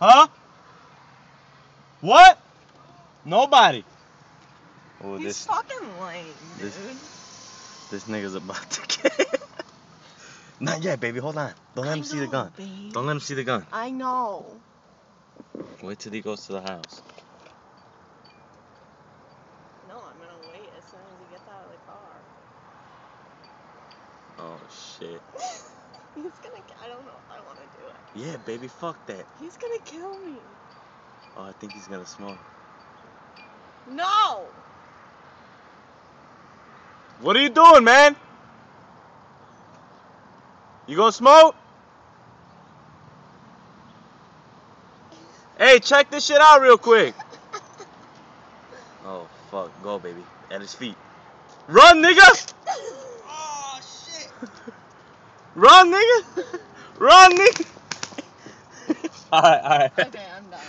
Huh? What? Nobody. Oh, He's fucking lame, dude. This nigga's about to get. Not yet, baby. Hold on. Don't let him see the gun. Babe. Don't let him see the gun. I know. Wait till he goes to the house. No, I'm gonna wait as soon as he gets out of the car. Oh shit. He's gonna. I don't know if I want to do it. Yeah, baby. Fuck that. He's gonna kill me. Oh, I think he's gonna smoke. No. What are you doing, man? You gonna smoke? Hey, check this shit out real quick. Oh, fuck. Go, baby. At his feet. Run, nigga! Oh, shit. Run, nigga! Run, nigga! Alright, alright. Okay, I'm done.